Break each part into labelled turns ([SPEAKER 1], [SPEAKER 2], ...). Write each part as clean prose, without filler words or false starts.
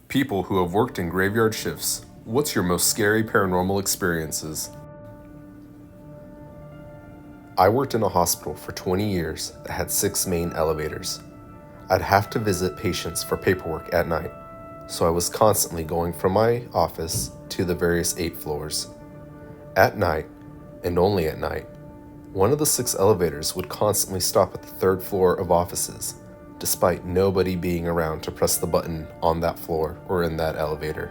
[SPEAKER 1] People who have worked in graveyard shifts, what's your most scary paranormal experiences? I worked in a hospital for 20 years that had 6 main elevators. I'd have to visit patients for paperwork at night, so I was constantly going from my office to the various 8 floors. At night, and only at night, one of the 6 elevators would constantly stop at the 3rd floor of offices, despite nobody being around to press the button on that floor or in that elevator.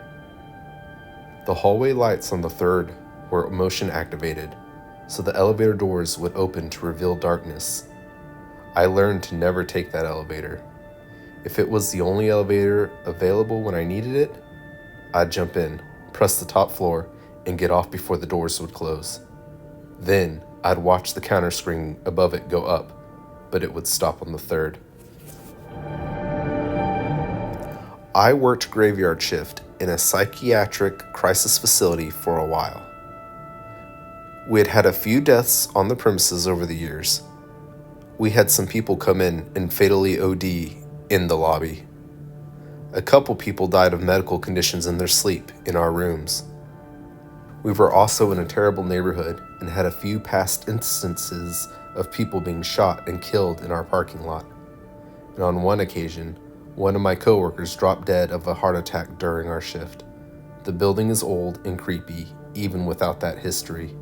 [SPEAKER 1] The hallway lights on the 3rd were motion activated, so the elevator doors would open to reveal darkness. I learned to never take that elevator. If it was the only elevator available when I needed it, I'd jump in, press the top floor, and get off before the doors would close. Then I'd watch the counter screen above it go up, but it would stop on the 3rd. I worked graveyard shift in a psychiatric crisis facility for a while. We had had a few deaths on the premises over the years. We had some people come in and fatally OD in the lobby. A couple people died of medical conditions in their sleep in our rooms. We were also in a terrible neighborhood and had a few past instances of people being shot and killed in our parking lot. And on one occasion, one of my coworkers dropped dead of a heart attack during our shift. The building is old and creepy, even without that history.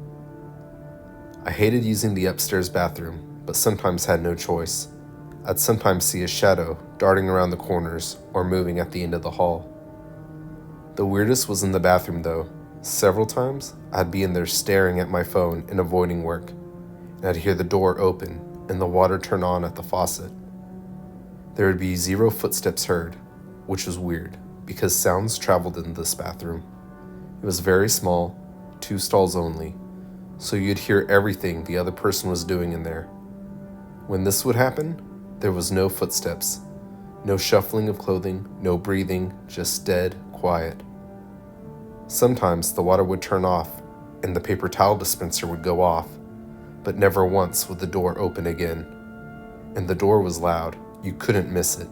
[SPEAKER 1] I hated using the upstairs bathroom, but sometimes had no choice. I'd sometimes see a shadow darting around the corners or moving at the end of the hall. The weirdest was in the bathroom though. Several times, I'd be in there staring at my phone and avoiding work, and I'd hear the door open and the water turn on at the faucet. There would be 0 footsteps heard, which was weird, because sounds traveled in this bathroom. It was very small, 2 stalls only, so you'd hear everything the other person was doing in there. When this would happen, there was no footsteps, no shuffling of clothing, no breathing, just dead quiet. Sometimes the water would turn off and the paper towel dispenser would go off, but never once would the door open again. And the door was loud. You couldn't miss it.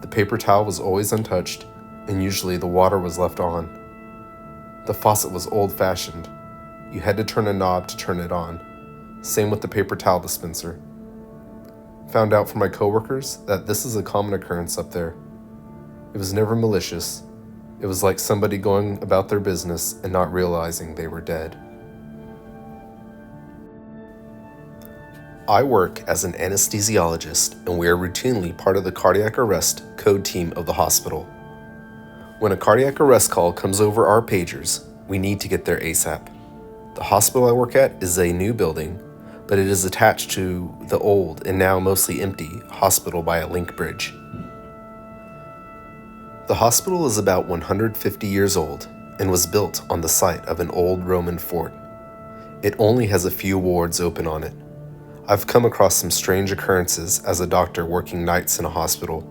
[SPEAKER 1] The paper towel was always untouched, and usually the water was left on. The faucet was old-fashioned. You had to turn a knob to turn it on. Same with the paper towel dispenser. Found out from my coworkers that this is a common occurrence up there. It was never malicious. It was like somebody going about their business and not realizing they were dead. I work as an anesthesiologist, and we are routinely part of the cardiac arrest code team of the hospital. When a cardiac arrest call comes over our pagers, we need to get there ASAP. The hospital I work at is a new building, but it is attached to the old and now mostly empty hospital by a link bridge. The hospital is about 150 years old and was built on the site of an old Roman fort. It only has a few wards open on it. I've come across some strange occurrences as a doctor working nights in a hospital,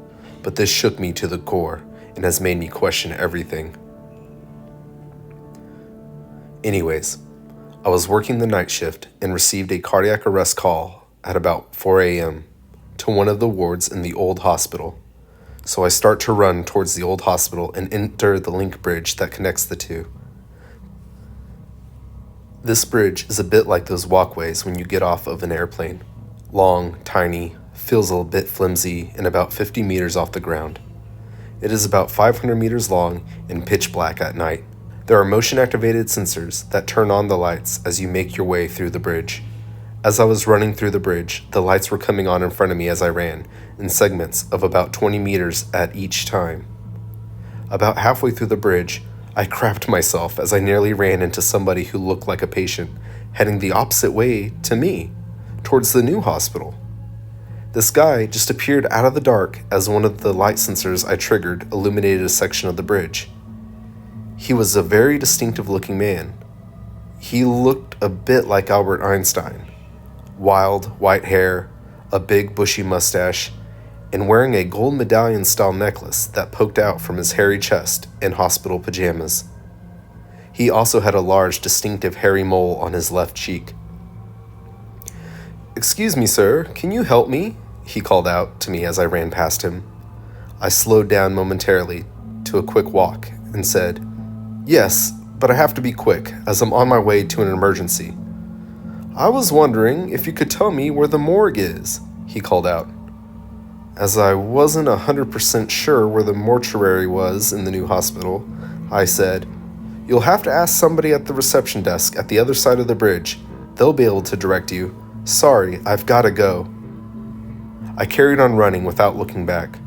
[SPEAKER 1] but this shook me to the core and has made me question everything. Anyways, I was working the night shift and received a cardiac arrest call at about 4 a.m. to one of the wards in the old hospital. So I start to run towards the old hospital and enter the link bridge that connects the two. This bridge is a bit like those walkways when you get off of an airplane. Long, tiny, feels a bit flimsy, and about 50 meters off the ground. It is about 500 meters long and pitch black at night. There are motion-activated sensors that turn on the lights as you make your way through the bridge. As I was running through the bridge, the lights were coming on in front of me as I ran, in segments of about 20 meters at each time. About halfway through the bridge, I crapped myself as I nearly ran into somebody who looked like a patient, heading the opposite way to me, towards the new hospital. This guy just appeared out of the dark as one of the light sensors I triggered illuminated a section of the bridge. He was a very distinctive looking man. He looked a bit like Albert Einstein. Wild, white hair, a big bushy mustache, and wearing a gold medallion-style necklace that poked out from his hairy chest in hospital pajamas. He also had a large, distinctive hairy mole on his left cheek. "Excuse me, sir, can you help me?" he called out to me as I ran past him. I slowed down momentarily to to a quick walk and said, "Yes, but I have to be quick, as I'm on my way to an emergency." "I was wondering if you could tell me where the morgue is," he called out. As I wasn't 100% sure where the mortuary was in the new hospital, I said, "You'll have to ask somebody at the reception desk at the other side of the bridge. They'll be able to direct you. Sorry, I've got to go." I carried on running without looking back.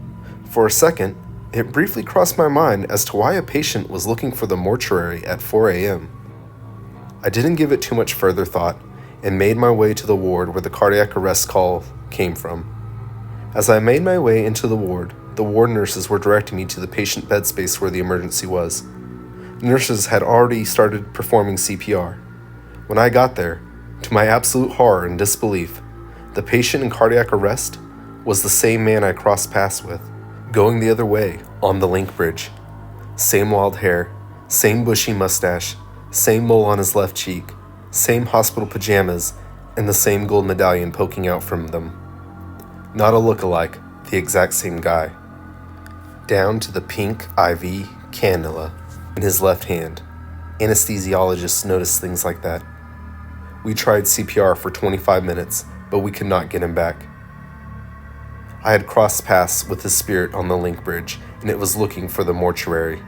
[SPEAKER 1] For a second, it briefly crossed my mind as to why a patient was looking for the mortuary at 4 a.m. I didn't give it too much further thought and made my way to the ward where the cardiac arrest call came from. As I made my way into the ward nurses were directing me to the patient bed space where the emergency was. Nurses had already started performing CPR. When I got there, to my absolute horror and disbelief, the patient in cardiac arrest was the same man I crossed paths with, going the other way on the link bridge. Same wild hair, same bushy mustache, same mole on his left cheek, same hospital pajamas, and the same gold medallion poking out from them. Not a look-alike, the exact same guy. Down to the pink IV cannula in his left hand. Anesthesiologists notice things like that. We tried CPR for 25 minutes, but we could not get him back. I had crossed paths with his spirit on the link bridge, and it was looking for the mortuary.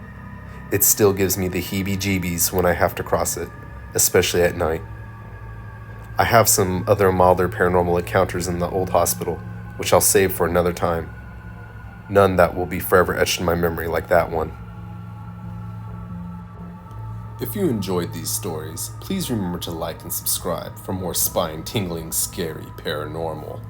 [SPEAKER 1] It still gives me the heebie-jeebies when I have to cross it, especially at night. I have some other milder paranormal encounters in the old hospital, which I'll save for another time. None that will be forever etched in my memory like that one. If you enjoyed these stories, please remember to like and subscribe for more spine-tingling, scary paranormal.